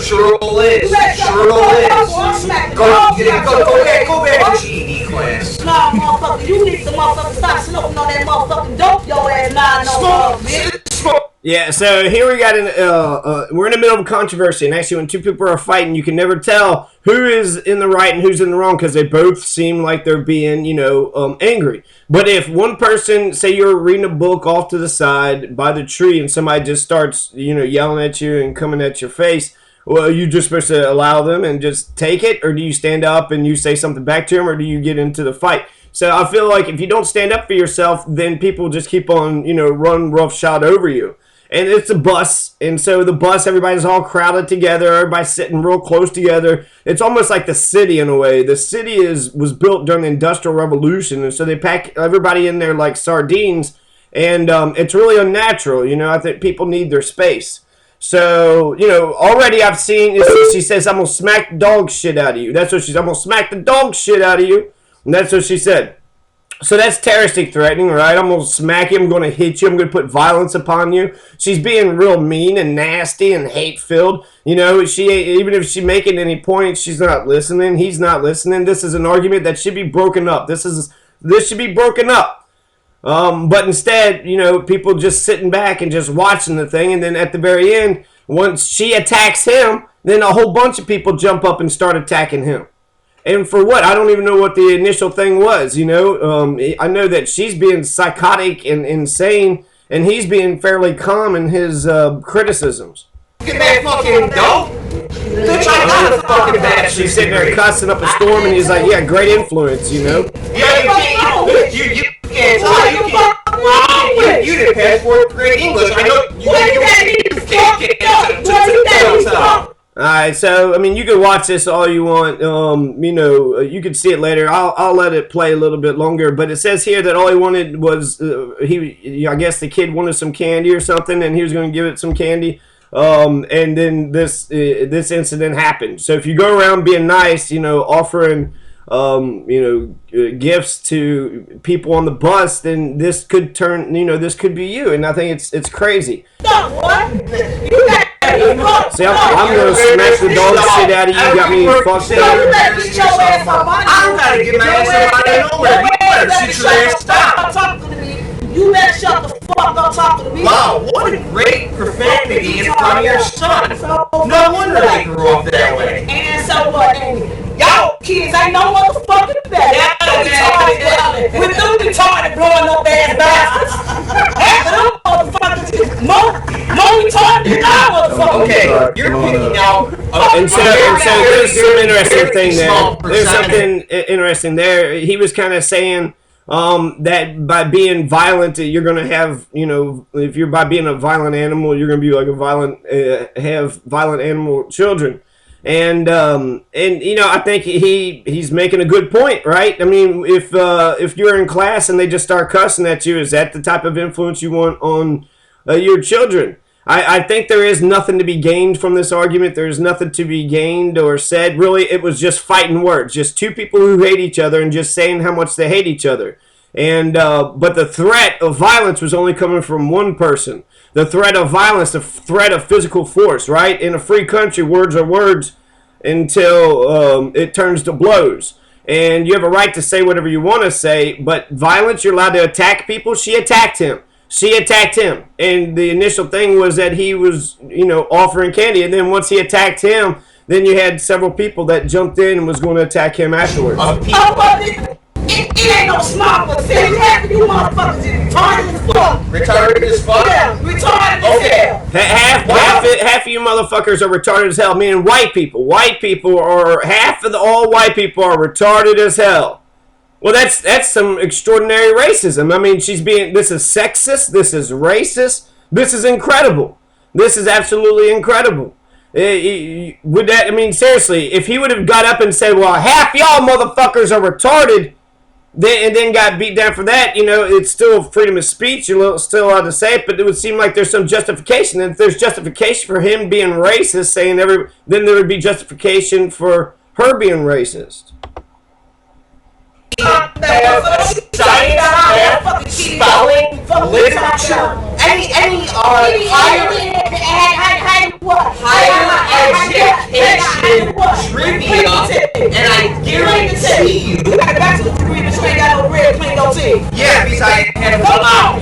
Sure is. Sure is. Go back to GED class. Nah, motherfucker, you need to motherfucker stop smoking on that motherfucking dope your ass lying on, bitch. Yeah, so here we got we're in the middle of a controversy, and actually when two people are fighting, you can never tell who is in the right and who's in the wrong because they both seem like they're being, angry. But if one person, say you're reading a book off to the side by the tree and somebody just starts, yelling at you and coming at your face, well, are you just supposed to allow them and just take it, or do you stand up and you say something back to them, or do you get into the fight? So I feel like if you don't stand up for yourself, then people just keep on, run roughshod over you. And it's a bus, and so the bus, everybody's all crowded together, everybody's sitting real close together. It's almost like the city in a way. The city was built during the Industrial Revolution, and so they pack everybody in there like sardines, and it's really unnatural. I think people need their space. So, already I've seen, she says, I'm going to smack the dog shit out of you. That's what she said, I'm going to smack the dog shit out of you. And that's what she said. So that's terroristic threatening, right? I'm going to smack you. I'm going to hit you. I'm going to put violence upon you. She's being real mean and nasty and hate-filled. Even if she's making any points, she's not listening. He's not listening. This is an argument that should be broken up. This should be broken up. But instead, people just sitting back and just watching the thing. And then at the very end, once she attacks him, then a whole bunch of people jump up and start attacking him. And for what? I don't even know what the initial thing was, I know that she's being psychotic and insane, and he's being fairly calm in his criticisms. Get that fucking dope. Bitch, I got a fucking bad. She's sitting there cussing up a storm, and he's like, yeah, great influence, Yeah, you can't tell. You didn't pass fourth grade English. I know you can't get into Alright, so, you can watch this all you want, you can see it later. I'll let it play a little bit longer, but it says here that all he wanted was, I guess the kid wanted some candy or something, and he was going to give it some candy, and then this incident happened. So if you go around being nice, offering, gifts to people on the bus, then this could turn, this could be you, and I think it's crazy. See, I'm gonna smash the dog shit out of you. You got me fucked up. I'm gonna get my ass up out of nowhere. You better sit your ass down. You better shut the fuck up talking to me. Wow, what a great profanity in front of your son. No wonder they grew up that way. And so what, Amy? Y'all kids ain't no motherfucking better. With them retarded blowing up ass bastards. Half of them motherfuckers more retarded than our motherfuckers. Okay, you're picking out. And so there's some interesting thing there. There's something interesting there. He was kind of saying that by being violent, you're going to have, if you're by being a violent animal, you're going to be like have violent animal children. And I think he's making a good point, right? If you're in class and they just start cussing at you, is that the type of influence you want on your children? I think there is nothing to be gained from this argument. There's nothing to be gained or said. Really, it was just fighting words. Just two people who hate each other and just saying how much they hate each other. And but the threat of violence was only coming from one person. The threat of violence, the threat of physical force, right? In a free country, words are words until it turns to blows. And you have a right to say whatever you want to say, but violence, you're allowed to attack people. She attacked him. And the initial thing was that he was, offering candy. And then once he attacked him, then you had several people that jumped in and was going to attack him afterwards. It ain't no smart but half of you motherfuckers is retarded as fuck. Retarded as fuck? Yeah, retarded as hell. Half of you motherfuckers are retarded as hell. Meaning white people. All white people are retarded as hell. Well, that's some extraordinary racism. This is sexist. This is racist. This is incredible. This is absolutely incredible. Seriously, if he would have got up and said, well, half y'all motherfuckers are retarded, and then got beat down for that, it's still freedom of speech. You're still allowed to say it, but it would seem like there's some justification. And if there's justification for him being racist, then there would be justification for her being racist. Science, math, spelling, literature, Any trivia, and I guarantee you. You got a bachelor's degree, but you ain't got no bread, plain no tea. Yeah, because I had a Come on.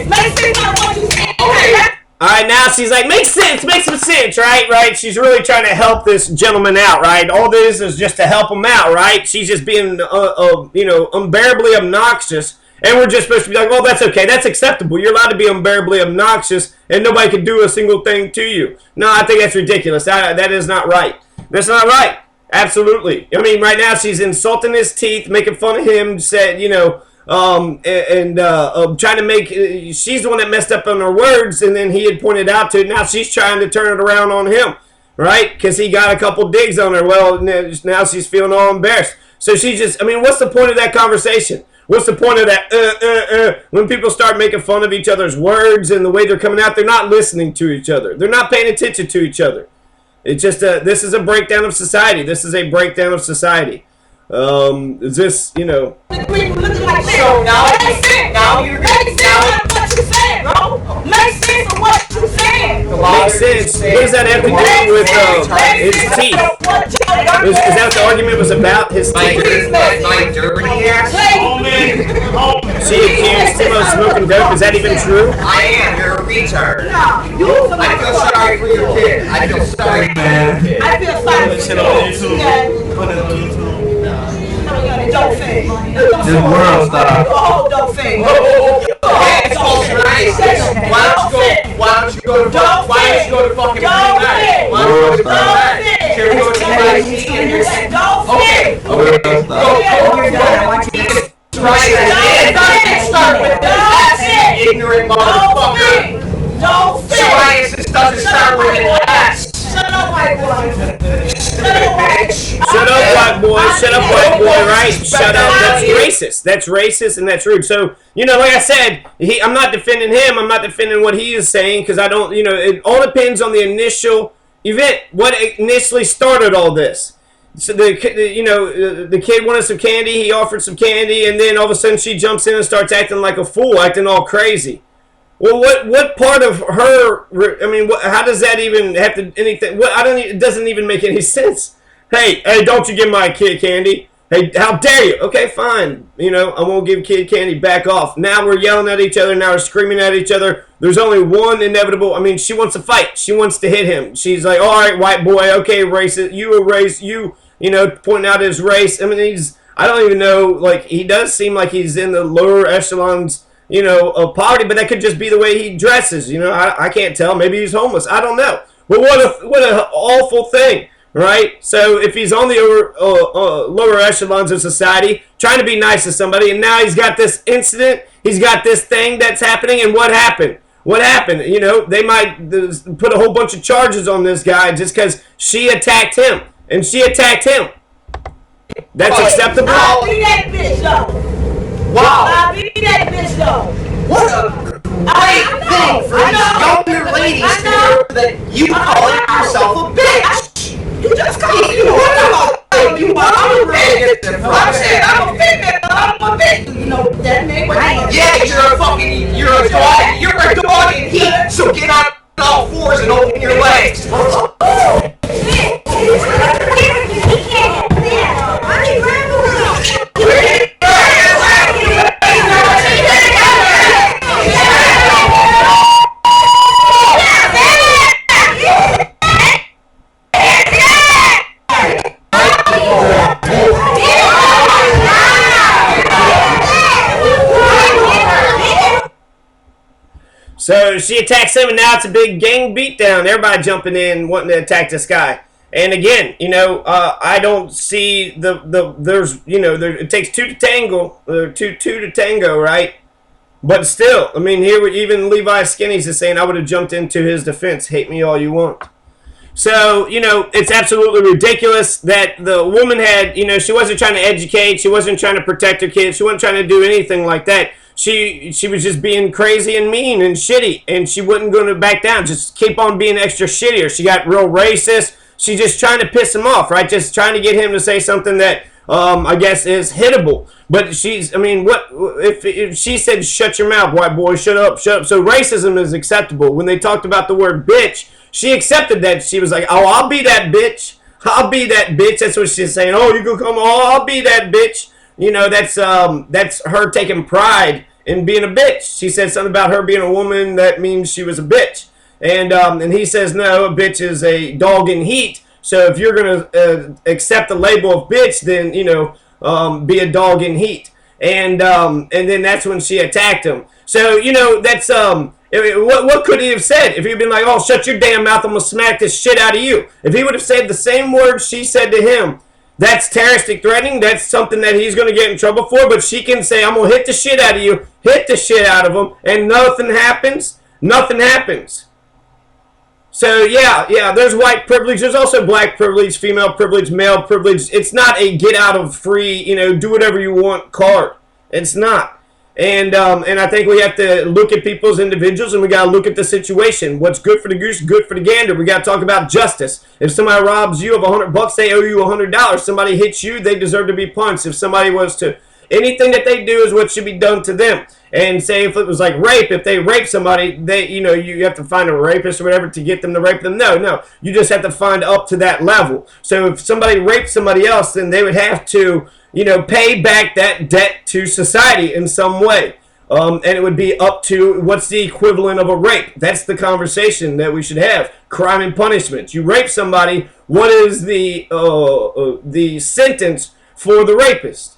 Make sense out of what you saying. Okay. All right, now she's like, makes sense, makes some sense, right? She's really trying to help this gentleman out, right? All this is just to help him out, right? She's just being, unbearably obnoxious, and we're just supposed to be like, well, that's okay, that's acceptable. You're allowed to be unbearably obnoxious, and nobody can do a single thing to you. No, I think that's ridiculous. That is not right. That's not right. Absolutely. I mean, right now she's insulting his teeth, making fun of him, said, trying to make, she's the one that messed up on her words, and then he had pointed out to it. Now she's trying to turn it around on him, right? Because he got a couple digs on her. Well, now she's feeling all embarrassed. So she just, I mean, what's the point of that conversation? What's the point of that, when people start making fun of each other's words and the way they're coming out, they're not listening to each other. They're not paying attention to each other. It's just, this is a breakdown of society. This is a breakdown of society. Is this, So now you're Make sense of what you saying, bro. Make sense of what you saying. makes sense. What does that have to do with his teeth? Is that what the argument was about? His teeth? my dirty ass. She accused him of smoking dope. Is that even true? I am. You're a retard. No, I feel sorry for your kid. I feel sorry for your kid. I feel sorry for you. Put it on YouTube. Dope thing. This world star. Oh, dope thing. It's called rice. Why don't you go to fucking Green? Why don't you go to Green? Can we go to Green? Okay. Start with that. Ignorant motherfucker. Psoriasis doesn't start with an S. Shut up, white boy. Shut up, white boy. Shut up, white boy, right? Shut up. That's racist. That's racist and that's rude. So, like I said, I'm not defending him. I'm not defending what he is saying because I don't, it all depends on the initial event. What initially started all this. So the kid wanted some candy. He offered some candy, and then all of a sudden she jumps in and starts acting like a fool, acting all crazy. Well, what part of her? I mean, how does that even have to anything? It doesn't even make any sense. Hey, don't you give my kid candy? Hey, how dare you? Okay, fine. I won't give kid candy. Back off. Now we're yelling at each other. Now we're screaming at each other. There's only one inevitable. I mean, she wants to fight. She wants to hit him. She's like, all right, white boy. Okay, racist. You erase you. Pointing out his race. I mean, I don't even know. Like, he does seem like he's in the lower echelons. Of poverty, but that could just be the way he dresses. I can't tell. Maybe he's homeless. I don't know. But what an awful thing, right? So if he's on the lower echelons of society, trying to be nice to somebody, and now he's got this incident, he's got this thing that's happening, and what happened? What happened? They might put a whole bunch of charges on this guy just because she attacked him, and she attacked him. That's acceptable? I'll be that bitch, though. Wow. I'll be that bitch, though. What a great thing for these younger ladies to hear that you calling yourself a bitch. You just called me. I'm a bitch. I'm saying I'm a bitch. I'm a bitch. That name. Yeah, you're a dog. You're a dog in heat. So get on all fours and open your legs. So she attacks him, and now it's a big gang beatdown. Everybody jumping in, wanting to attack this guy. And again, I don't see there's it takes two to tango, two to tango, right? But still, I mean, here even Levi Skinnies is saying I would have jumped into his defense. Hate me all you want. So, it's absolutely ridiculous that the woman had, she wasn't trying to educate, she wasn't trying to protect her kids, she wasn't trying to do anything like that. She was just being crazy and mean and shitty, and she wasn't going to back down, just keep on being extra shittier. She got real racist. She's just trying to piss him off, right? Just trying to get him to say something that I guess is hittable. But she's, I mean, what if she said, "Shut your mouth, white boy, shut up, shut up"? So racism is acceptable. When they talked about the word bitch, she accepted that. She was like, "Oh, I'll be that bitch. I'll be that bitch." That's what she's saying. Oh, you can come. Oh, I'll be that bitch. You know, that's her taking pride in being a bitch. She said something about her being a woman that means she was a bitch. And he says, no, a bitch is a dog in heat. So if you're going to accept the label of bitch, then, you know, be a dog in heat. And then that's when she attacked him. So, you know, that's, what could he have said? If he'd been like, oh, shut your damn mouth, I'm going to smack this shit out of you. If he would have said the same words she said to him, that's terroristic threatening. That's something that he's going to get in trouble for. But she can say, I'm going to hit the shit out of you, hit the shit out of him, and nothing happens. Nothing happens. So, yeah, there's white privilege. There's also black privilege, female privilege, male privilege. It's not a get out of free, you know, do whatever you want card. It's not. And I think we have to look at people as individuals, and we got to look at the situation. What's good for the goose, good for the gander. We got to talk about justice. If somebody robs you of $100, they owe you $100. Somebody hits you, they deserve to be punched. If somebody was to, anything that they do is what should be done to them. And say if it was like rape, if they rape somebody, they, you know, you have to find a rapist or whatever to get them to rape them. No, you just have to find up to that level. So if somebody raped somebody else, then they would have to, you know, pay back that debt to society in some way. And it would be up to what's the equivalent of a rape. That's the conversation that we should have. Crime and punishment. You rape somebody, what is the sentence for the rapist?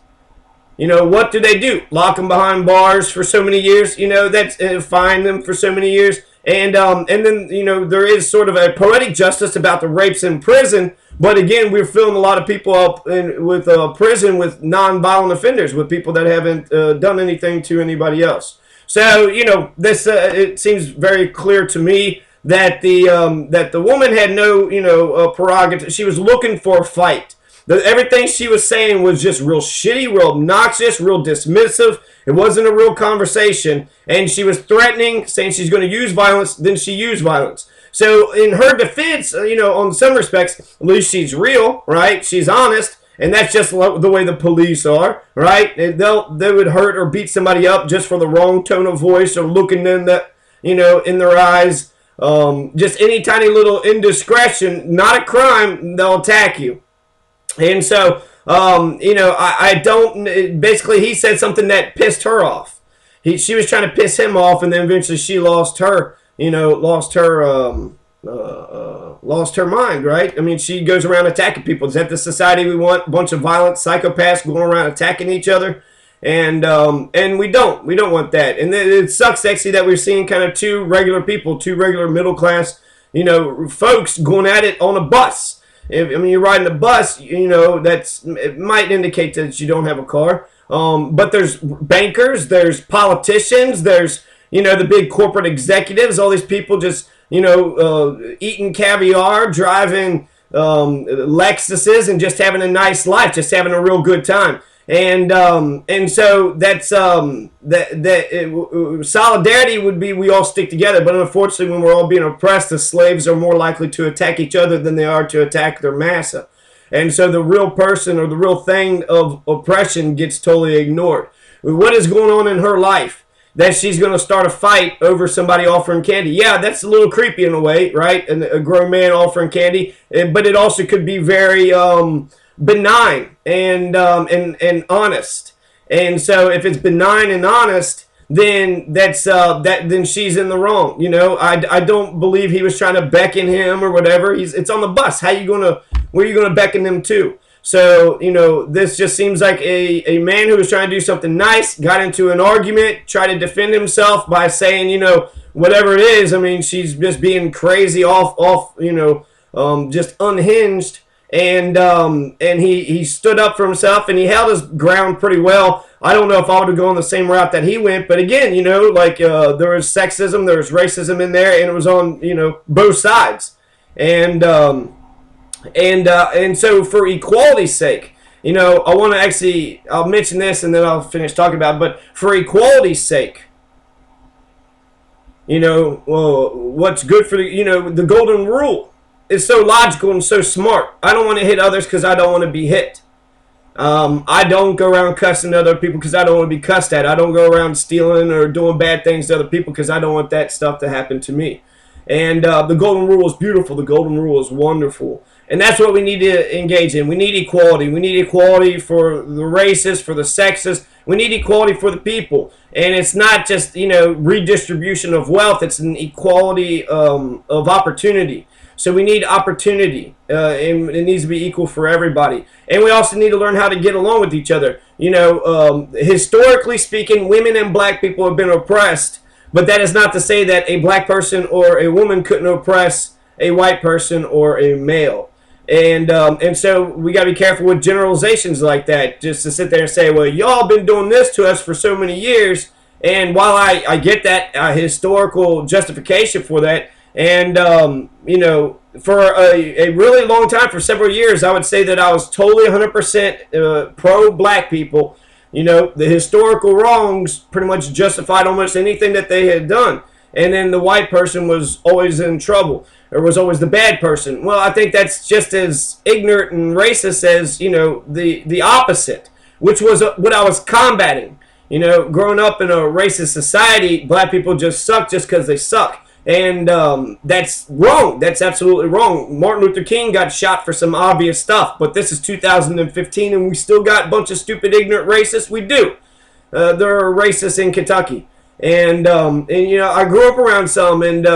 You know, what do they do? Lock them behind bars for so many years? You know, that's fine them for so many years. And then, you know, there is sort of a poetic justice about the rapes in prison. But again, we're filling a lot of people up with prison with non-violent offenders, with people that haven't done anything to anybody else. So, you know, this it seems very clear to me that the woman had no, you know, prerogative. She was looking for a fight. Everything she was saying was just real shitty, real obnoxious, real dismissive. It wasn't a real conversation. And she was threatening, saying she's going to use violence. Then she used violence. So in her defense, you know, on some respects, at least she's real, right? She's honest. And that's just the way the police are, right? They would hurt or beat somebody up just for the wrong tone of voice or looking in that, you know, in their eyes. Just any tiny little indiscretion, not a crime, they'll attack you. And so, you know, I don't, basically he said something that pissed her off. She was trying to piss him off, and then eventually she lost her, you know, lost her mind, right? I mean, she goes around attacking people. Is that the society we want? A bunch of violent psychopaths going around attacking each other? And we don't want that. And it sucks actually that we're seeing kind of two regular people, two regular middle class, you know, folks going at it on a bus. I mean, you're riding a bus, you know, it might indicate that you don't have a car. But there's bankers, there's politicians, there's, you know, the big corporate executives, all these people just, you know, eating caviar, driving Lexuses, and just having a nice life, just having a real good time. And so that's solidarity would be we all stick together. But unfortunately, when we're all being oppressed, the slaves are more likely to attack each other than they are to attack their massa. And so the real person or the real thing of oppression gets totally ignored. What is going on in her life that she's going to start a fight over somebody offering candy? Yeah, that's a little creepy in a way, right? And a grown man offering candy, but it also could be very benign and honest. And so if it's benign and honest, then then she's in the wrong. You know, I don't believe he was trying to beckon him or whatever. It's on the bus. Where are you gonna beckon him to? So, you know, this just seems like a man who was trying to do something nice, got into an argument, tried to defend himself by saying, you know, whatever it is. I mean, she's just being crazy off, you know, just unhinged. And he stood up for himself, and he held his ground pretty well. I don't know if I would have gone the same route that he went, but again, you know, like there was sexism, there was racism in there, and it was on, you know, both sides. And so for equality's sake, you know, I want to actually, I'll mention this and then I'll finish talking about it, but for equality's sake, you know, well, what's good for you know, the golden rule is so logical and so smart. I don't want to hit others because I don't want to be hit. I don't go around cussing other people because I don't want to be cussed at. I don't go around stealing or doing bad things to other people because I don't want that stuff to happen to me. And the golden rule is beautiful. The golden rule is wonderful. And that's what we need to engage in. We need equality. We need equality for the races, for the sexes. We need equality for the people. And it's not just, redistribution of wealth. It's an equality of opportunity. So we need opportunity, and it needs to be equal for everybody. And we also need to learn how to get along with each other. Historically speaking, women and black people have been oppressed, but that is not to say that a black person or a woman couldn't oppress a white person or a male. And so we got to be careful with generalizations like that, just to sit there and say, well, y'all been doing this to us for so many years. And while I get that historical justification for that, and, for a really long time, for several years, I would say that I was totally 100% pro-black people. The historical wrongs pretty much justified almost anything that they had done. And then the white person was always in trouble, or was always the bad person. Well, I think that's just as ignorant and racist as, the opposite, which was what I was combating. Growing up in a racist society, black people just suck just because they suck. And that's wrong. That's absolutely wrong. Martin Luther King got shot for some obvious stuff, but this is 2015 and we still got a bunch of stupid, ignorant racists. We do. There are racists in Kentucky. And I grew up around some, and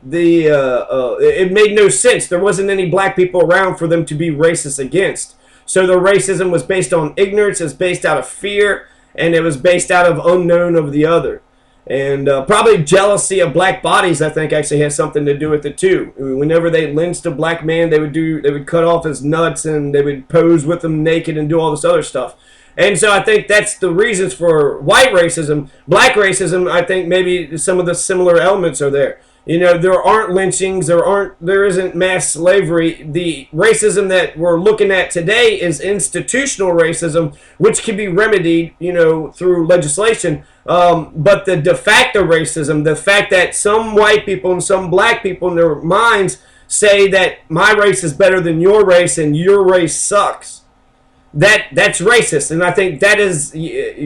it made no sense. There wasn't any black people around for them to be racist against. So the racism was based on ignorance, it's based out of fear, and it was based out of unknown of the other. And probably jealousy of black bodies, I think, actually has something to do with it too. Whenever they lynched a black man, they would cut off his nuts and they would pose with him naked and do all this other stuff. And so I think that's the reasons for white racism. Black racism, I think maybe some of the similar elements are there. There aren't lynchings, there isn't mass slavery. The racism that we're looking at today is institutional racism, which can be remedied, through legislation. But the de facto racism, the fact that some white people and some black people in their minds say that my race is better than your race and your race sucks. That's racist, and I think that is.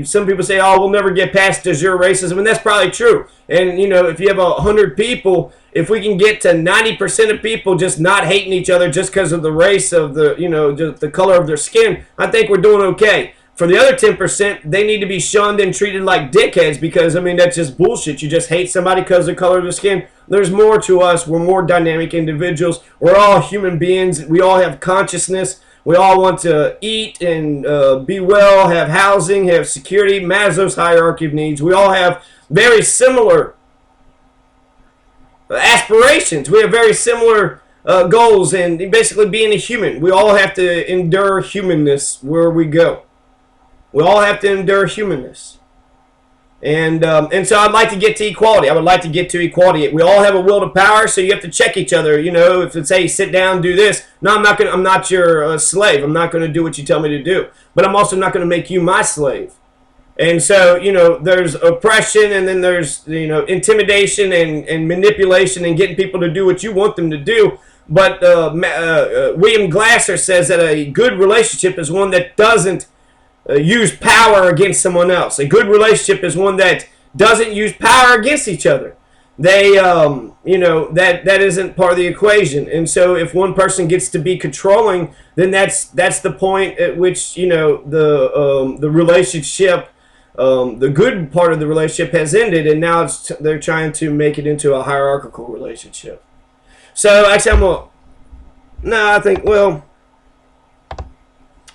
Some people say, "Oh, we'll never get past does your racism," and that's probably true. And if you have 100 people, if we can get to 90% of people just not hating each other just because of the race of just the color of their skin, I think we're doing okay. For the other 10%, they need to be shunned and treated like dickheads because that's just bullshit. You just hate somebody because of the color of their skin. There's more to us. We're more dynamic individuals. We're all human beings. We all have consciousness. We all want to eat and be well, have housing, have security, Maslow's hierarchy of needs. We all have very similar aspirations. We have very similar goals and basically being a human. We all have to endure humanness where we go. We all have to endure humanness. And so I'd like to get to equality. I would like to get to equality. We all have a will to power, so you have to check each other. If it's, hey, sit down, do this. No, I'm not your slave. I'm not going to do what you tell me to do. But I'm also not going to make you my slave. And so, there's oppression, and then there's, intimidation and manipulation and getting people to do what you want them to do. But William Glasser says that a good relationship is one that doesn't use power against someone else. A good relationship is one that doesn't use power against each other. They, that isn't part of the equation. And so if one person gets to be controlling, then that's the point at which, the relationship, the good part of the relationship has ended, and now they're trying to make it into a hierarchical relationship. So actually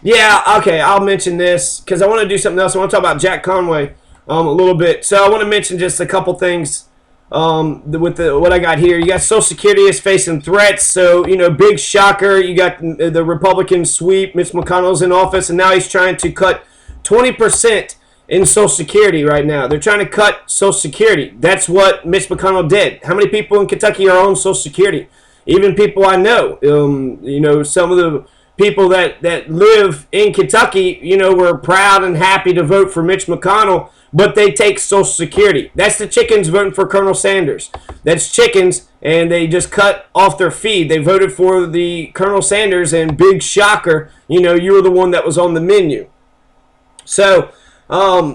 yeah, okay, I'll mention this because I want to do something else. I want to talk about Jack Conway a little bit. So I want to mention just a couple things with what I got here. You got Social Security is facing threats. So, big shocker. You got the Republican sweep. Mitch McConnell's in office, and now he's trying to cut 20% in Social Security right now. They're trying to cut Social Security. That's what Mitch McConnell did. How many people in Kentucky are on Social Security? Even people I know. Some of the people that live in Kentucky, were proud and happy to vote for Mitch McConnell, but they take Social Security. That's the chickens voting for Colonel Sanders. That's chickens, and they just cut off their feed. They voted for the Colonel Sanders, and big shocker, you were the one that was on the menu. So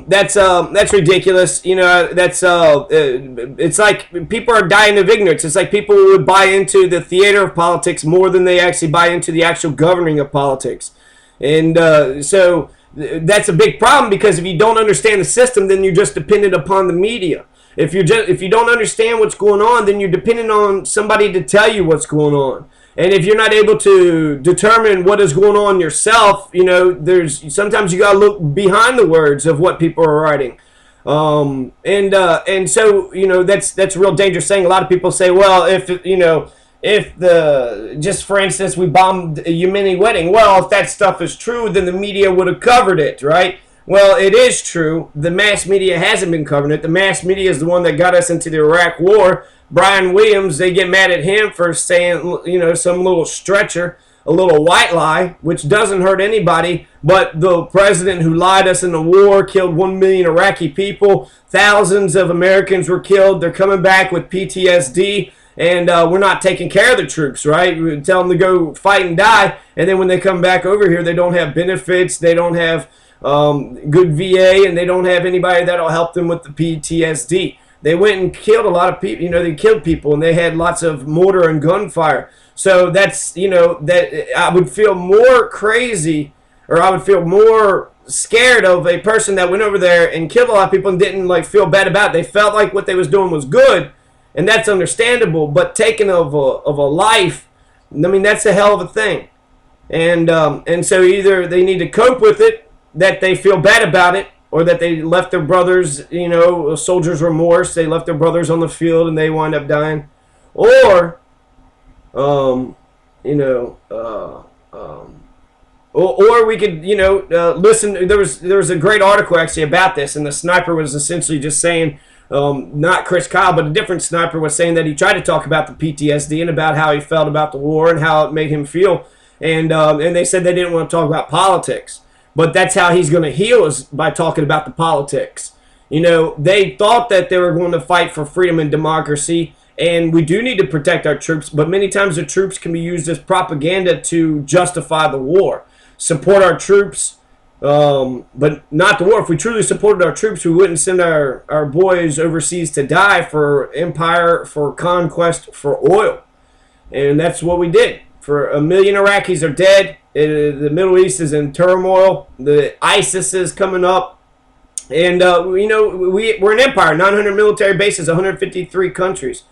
that's ridiculous. You know, that's it's like people are dying of ignorance. It's like people would buy into the theater of politics more than they actually buy into the actual governing of politics. And so that's a big problem, because if you don't understand the system, then you're just dependent upon the media. If you don't understand what's going on, then you're dependent on somebody to tell you what's going on. And if you're not able to determine what is going on yourself, you know, there's sometimes you gotta look behind the words of what people are writing. And so, you know, that's a real dangerous thing. A lot of people say, well, just for instance, we bombed a Yemeni wedding. Well, if that stuff is true, then the media would have covered it, right? Well, it is true. The mass media hasn't been covering it. The mass media is the one that got us into the Iraq War. Brian Williams, they get mad at him for saying, you know, some little stretcher, a little white lie, which doesn't hurt anybody. But the president who lied us in the war killed 1 million Iraqi people. Thousands of Americans were killed. They're coming back with PTSD. And we're not taking care of the troops, right? We tell them to go fight and die. And then when they come back over here, they don't have benefits. They don't have good VA, and they don't have anybody that'll help them with the PTSD. They went and killed a lot of people. You know, they killed people, and they had lots of mortar and gunfire. So that's, you know, that I would feel more crazy, or I would feel more scared of a person that went over there and killed a lot of people and didn't like feel bad about it. They felt like what they was doing was good, and that's understandable. But taking of a life, I mean, that's a hell of a thing. And so either they need to cope with it, that they feel bad about it, or that they left their brothers, you know, a soldier's remorse. They left their brothers on the field and they wind up dying. Or, or we could, you know, listen. There was a great article actually about this, and the sniper was essentially just saying, not Chris Kyle, but a different sniper was saying that he tried to talk about the PTSD and about how he felt about the war and how it made him feel. And they said they didn't want to talk about politics. But that's how he's going to heal, is by talking about the politics. You know, they thought that they were going to fight for freedom and democracy, and we do need to protect our troops, but many times the troops can be used as propaganda to justify the war. Support our troops, but not the war. If we truly supported our troops, we wouldn't send our boys overseas to die for empire, for conquest, for oil. And that's what we did. For 1 million Iraqis are dead. The Middle East is in turmoil. The ISIS is coming up. And, you know, we're an empire. 900 military bases, 153 countries.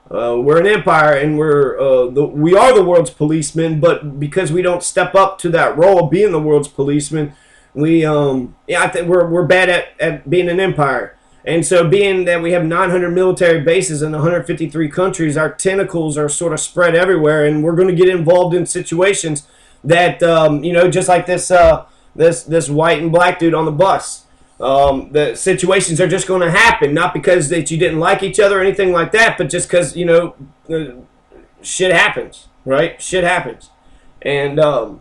We're an empire, and we are the world's policemen. But because we don't step up to that role of being the world's policemen, I think we're bad at being an empire. And so being that we have 900 military bases in 153 countries, our tentacles are sort of spread everywhere, and we're going to get involved in situations that, you know, just like this white and black dude on the bus. The situations are just going to happen, not because that you didn't like each other or anything like that, but just because, you know, shit happens, right? Shit happens. So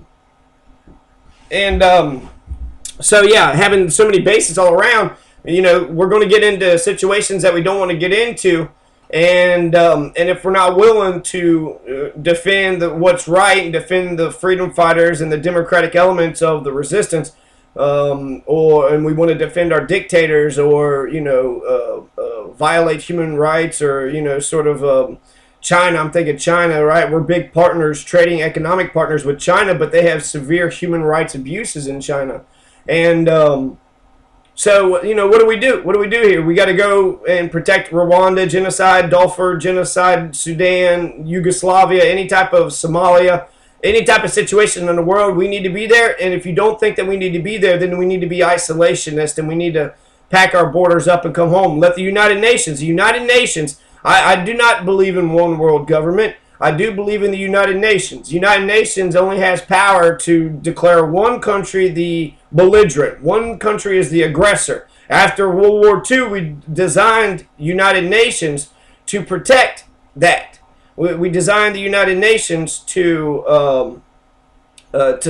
yeah, having so many bases all around, you know, we're going to get into situations that we don't want to get into, and if we're not willing to defend what's right and defend the freedom fighters and the democratic elements of the resistance, and we want to defend our dictators, or, you know, violate human rights, or, you know, sort of China. I'm thinking China, right? We're big partners, trading economic partners with China, but they have severe human rights abuses in China, and so, you know, what do we do? What do we do here? We got to go and protect Rwanda genocide, Darfur genocide, Sudan, Yugoslavia, any type of Somalia, any type of situation in the world. We need to be there. And if you don't think that we need to be there, then we need to be isolationist, and we need to pack our borders up and come home. Let the United Nations, I do not believe in one world government. I do believe in the United Nations. The United Nations only has power to declare one country the belligerent. One country is the aggressor. After World War II, we designed United Nations to protect that. We designed the United Nations to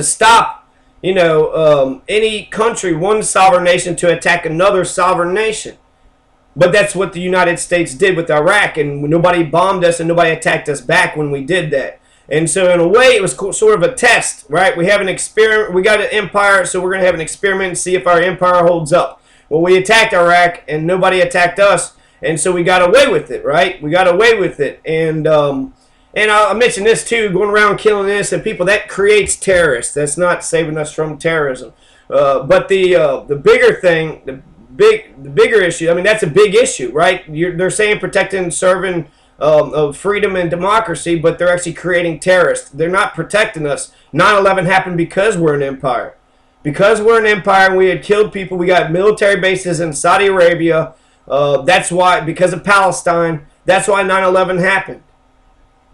stop, you know, any country, one sovereign nation, to attack another sovereign nation. But that's what the United States did with Iraq, and nobody bombed us and nobody attacked us back when we did that. And so in a way, it was sort of a test, right? We have an experiment. We got an empire, so we're going to have an experiment and see if our empire holds up. Well, we attacked Iraq, and nobody attacked us, and so we got away with it, right? We got away with it. And I mentioned this too, going around killing innocent people, that creates terrorists. That's not saving us from terrorism. But the bigger thing, the bigger issue, I mean, that's a big issue, right? They're saying protecting and serving of freedom and democracy, but they're actually creating terrorists. They're not protecting us. 9/11 happened because we're an empire. Because we're an empire and we had killed people, we got military bases in Saudi Arabia. That's why, because of Palestine, that's why 9/11 happened.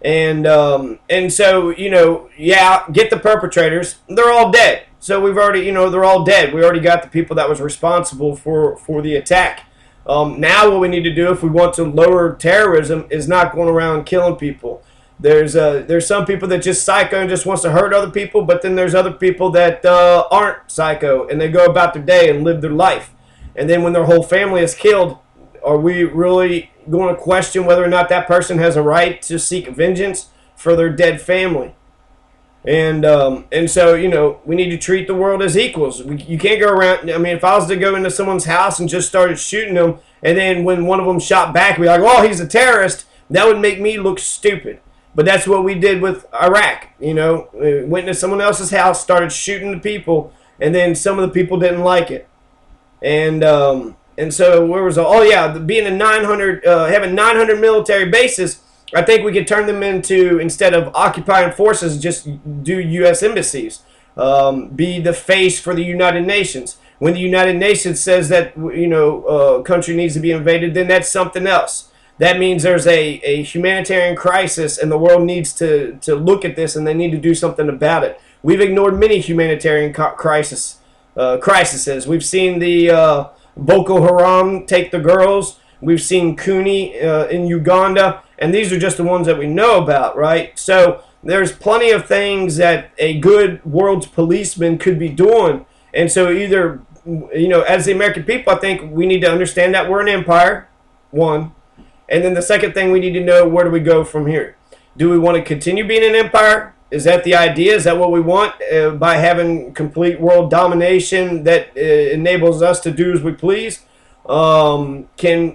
And so, you know, yeah, get the perpetrators. They're all dead. So we've already, you know, they're all dead. We already got the people that was responsible for the attack. Now what we need to do if we want to lower terrorism is not going around killing people. There's some people that just psycho and just wants to hurt other people, but then there's other people that aren't psycho and they go about their day and live their life. And then when their whole family is killed, are we really going to question whether or not that person has a right to seek vengeance for their dead family? And so, you know, we need to treat the world as equals. You can't go around. I mean, if I was to go into someone's house and just started shooting them, and then when one of them shot back, be like, "Oh, he's a terrorist," that would make me look stupid. But that's what we did with Iraq. You know, we went into someone else's house, started shooting the people, and then some of the people didn't like it. And so where was all? Oh yeah, being a 900, having 900 military bases. I think we could turn them into, instead of occupying forces, just do U.S. embassies. Be the face for the United Nations. When the United Nations says that, you know, a country needs to be invaded, then that's something else. That means there's a humanitarian crisis and the world needs to look at this and they need to do something about it. We've ignored many humanitarian crises. We've seen the Boko Haram take the girls. We've seen Kuni in Uganda. And these are just the ones that we know about, right? So there's plenty of things that a good world's policeman could be doing. And so either, you know, as the American people, I think we need to understand that we're an empire, one. And then the second thing we need to know, where do we go from here? Do we want to continue being an empire? Is that the idea? Is that what we want by having complete world domination that enables us to do as we please? Can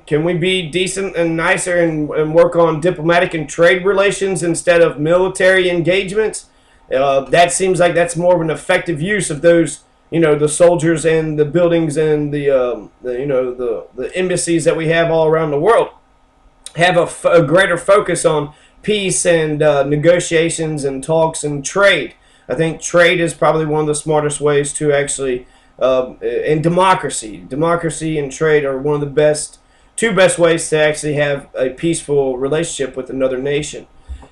we be decent and nicer and work on diplomatic and trade relations instead of military engagements? That seems like that's more of an effective use of those, you know, the soldiers and the buildings and the embassies that we have all around the world. Have a greater focus on peace and negotiations and talks and trade. I think trade is probably one of the smartest ways to actually. And democracy and trade are one of the two best ways to actually have a peaceful relationship with another nation.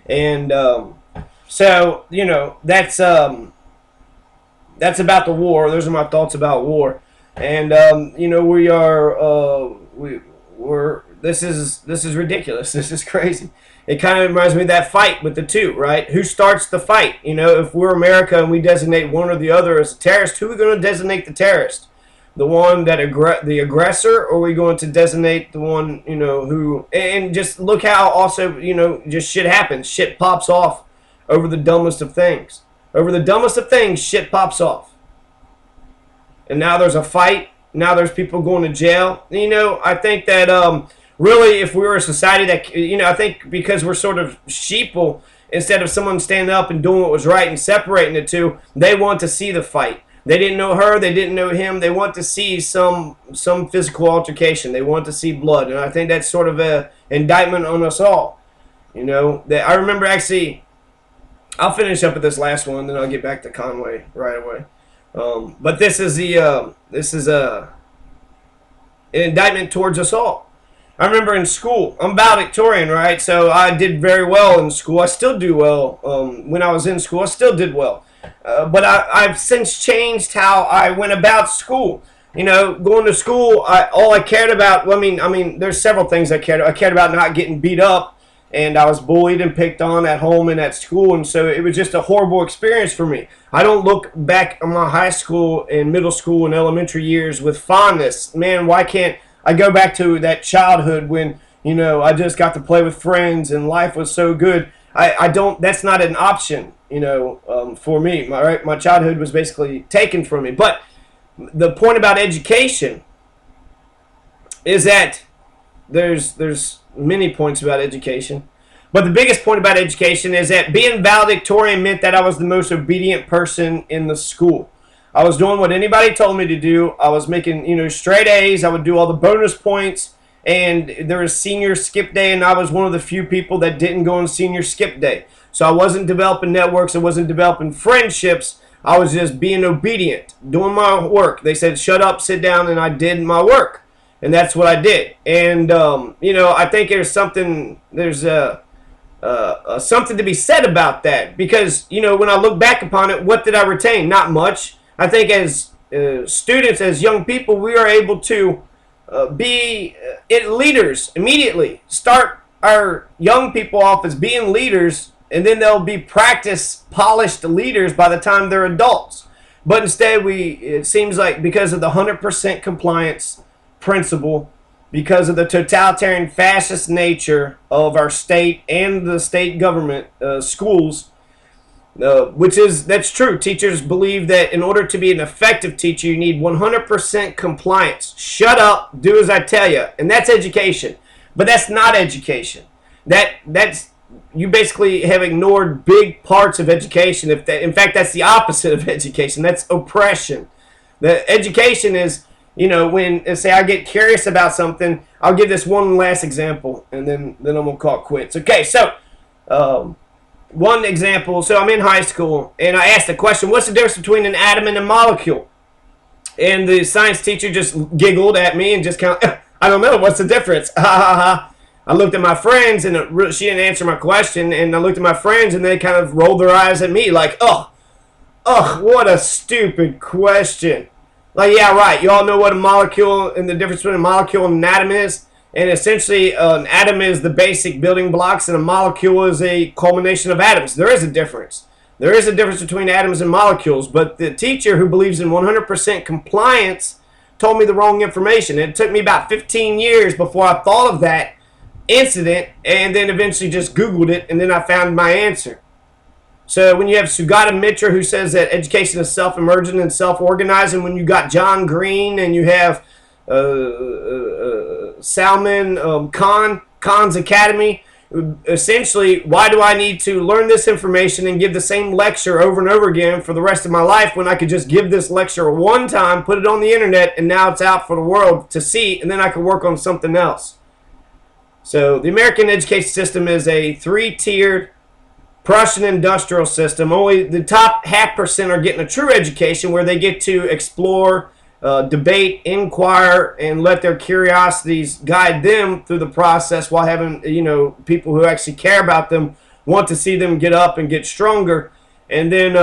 And so, you know, that's about the war. Those are my thoughts about war. And you know, this is ridiculous. This is crazy. It kind of reminds me of that fight with the two, right? Who starts the fight? You know, if we're America and we designate one or the other as a terrorist, who are we going to designate the terrorist? The one that the aggressor, or are we going to designate the one, you know, who? And just look how also, you know, just shit happens. Shit pops off over the dumbest of things. Over the dumbest of things, shit pops off. And now there's a fight. Now there's people going to jail. You know, I think that really, if we were a society that, you know, I think because we're sort of sheeple, instead of someone standing up and doing what was right and separating the two, they want to see the fight. They didn't know her, they didn't know him. They want to see some physical altercation. They want to see blood, and I think that's sort of a indictment on us all. You know, that I remember actually. I'll finish up with this last one, then I'll get back to Conway right away. But this is an indictment towards us all. I remember in school, I'm valedictorian, right? So I did very well in school. I still do well. When I was in school, I still did well. But I've since changed how I went about school. You know, going to school, all I cared about, well, I mean, there's several things I cared. I cared about not getting beat up, and I was bullied and picked on at home and at school, and so it was just a horrible experience for me. I don't look back on my high school and middle school and elementary years with fondness. Man, why can't I go back to that childhood when, you know, I just got to play with friends and life was so good. I don't. That's not an option, for me. My childhood was basically taken from me. But the point about education is that there's many points about education. But the biggest point about education is that being valedictorian meant that I was the most obedient person in the school. I was doing what anybody told me to do. I was making, straight A's. I would do all the bonus points. And there was senior skip day, and I was one of the few people that didn't go on senior skip day. So I wasn't developing networks. I wasn't developing friendships. I was just being obedient, doing my work. They said, shut up, sit down, and I did my work. And that's what I did. And, I think there's something to be said about that. Because, when I look back upon it, what did I retain? Not much. I think as students, as young people, we are able to be leaders immediately. Start our young people off as being leaders, and then they'll be polished leaders by the time they're adults. But instead, it seems like because of the 100% compliance principle, because of the totalitarian fascist nature of our state and the state government schools, that's true. Teachers believe that in order to be an effective teacher, you need 100% compliance. Shut up, do as I tell you, and that's education. But that's not education. That's you basically have ignored big parts of education. In fact, that's the opposite of education. That's oppression. The education is, when say I get curious about something. I'll give this one last example, and then I'm gonna call it quits. Okay, so. One example, so I'm in high school, and I asked the question, what's the difference between an atom and a molecule? And the science teacher just giggled at me and just kind of, I don't know, what's the difference? Ha ha ha. I looked at my friends, and she didn't answer my question, and I looked at my friends, and they kind of rolled their eyes at me like, ugh, what a stupid question. Like, yeah, right, you all know what a molecule and the difference between a molecule and an atom is? And essentially, an atom is the basic building blocks, and a molecule is a culmination of atoms. There is a difference. There is a difference between atoms and molecules, but the teacher who believes in 100% compliance told me the wrong information. And it took me about 15 years before I thought of that incident, and then eventually just Googled it, and then I found my answer. So when you have Sugata Mitra, who says that education is self-emergent and self-organizing, when you got John Green, and you have Salman Khan's Academy. Essentially, why do I need to learn this information and give the same lecture over and over again for the rest of my life when I could just give this lecture one time, put it on the internet, and now it's out for the world to see, and then I can work on something else? So the American education system is a 3-tiered Prussian industrial system. Only the top 0.5% are getting a true education where they get to explore, debate, inquire, and let their curiosities guide them through the process, while having people who actually care about them want to see them get up and get stronger. And then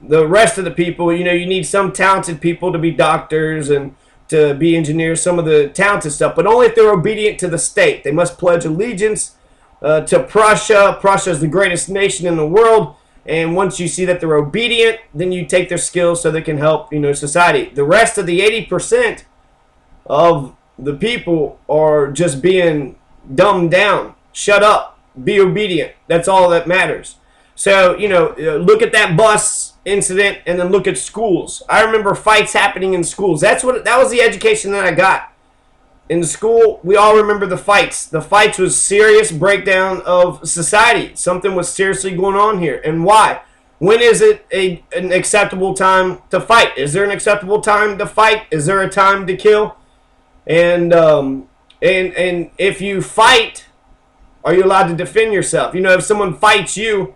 the rest of the people, you need some talented people to be doctors and to be engineers, some of the talented stuff, but only if they're obedient to the state. They must pledge allegiance to Prussia. Prussia is the greatest nation in the world. And once you see that they're obedient, then you take their skills so they can help, society. The rest of the 80% of the people are just being dumbed down. Shut up. Be obedient. That's all that matters. So, look at that bus incident, and then look at schools. I remember fights happening in schools. That was the education that I got. In the school, we all remember the fights. The fights was serious breakdown of society. Something was seriously going on here. And why? When is it an acceptable time to fight? Is there an acceptable time to fight? Is there a time to kill? And if you fight, are you allowed to defend yourself? If someone fights you,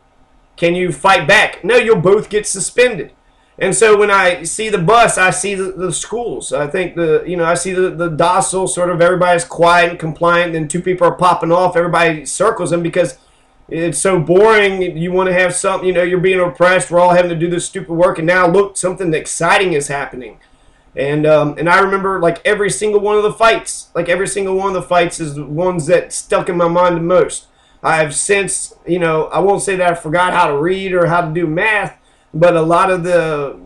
can you fight back? No, you'll both get suspended. And so when I see the bus, I see the schools. I think I see the docile sort of, everybody's quiet and compliant, and two people are popping off. Everybody circles them because it's so boring. You want to have something, you're being oppressed. We're all having to do this stupid work. And now look, something exciting is happening. And I remember every single one of the fights. Is the ones that stuck in my mind the most. I've since, I won't say that I forgot how to read or how to do math, but a lot of the,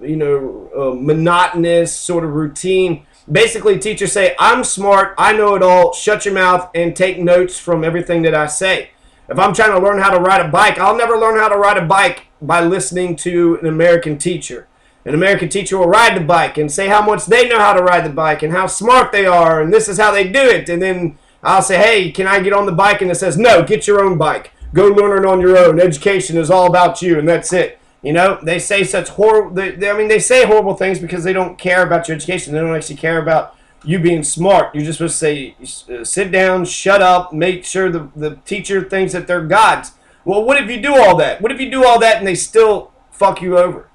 monotonous sort of routine. Basically, teachers say, I'm smart, I know it all, shut your mouth, and take notes from everything that I say. If I'm trying to learn how to ride a bike, I'll never learn how to ride a bike by listening to an American teacher. An American teacher will ride the bike and say how much they know how to ride the bike and how smart they are, and this is how they do it. And then I'll say, hey, can I get on the bike? And it says, no, get your own bike. Go learn it on your own. Education is all about you, and that's it. You know, they say such horrible, they say horrible things because they don't care about your education. They don't actually care about you being smart. You're just supposed to say, sit down, shut up, make sure the teacher thinks that they're gods. Well, what if you do all that? What if you do all that and they still fuck you over?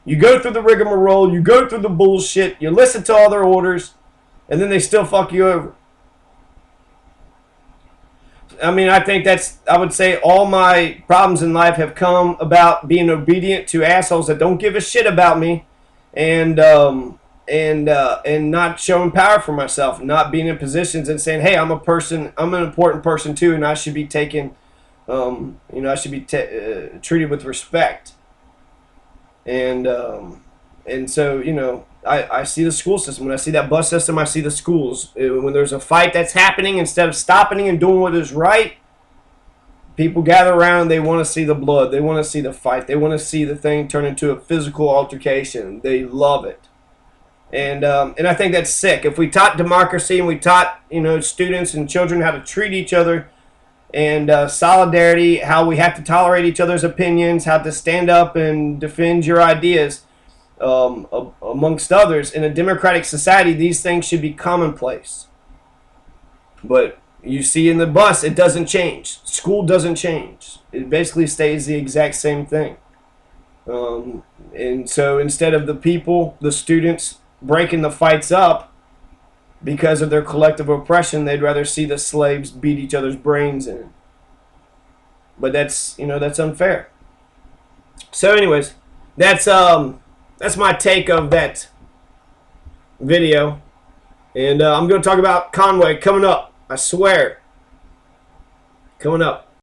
You go through the rigmarole, you go through the bullshit, you listen to all their orders, and then they still fuck you over. I mean, I think I would say all my problems in life have come about being obedient to assholes that don't give a shit about me, and not showing power for myself, not being in positions and saying, hey, I'm an important person too, and I should be taken, I should be treated with respect. And so, I see the school system. When I see that bus system, I see the schools. When there's a fight that's happening, instead of stopping and doing what is right, people gather around and they want to see the blood. They want to see the fight. They want to see the thing turn into a physical altercation. They love it. And I think that's sick. If we taught democracy and we taught, students and children how to treat each other, and solidarity, how we have to tolerate each other's opinions, how to stand up and defend your ideas, amongst others. In a democratic society, these things should be commonplace. But you see in the bus, it doesn't change. School doesn't change. It basically stays the exact same thing. And so instead of the students breaking the fights up, because of their collective oppression, they'd rather see the slaves beat each other's brains in. But that's unfair. So anyways, that's my take of that video. And I'm going to talk about Conway coming up. I swear. Coming up.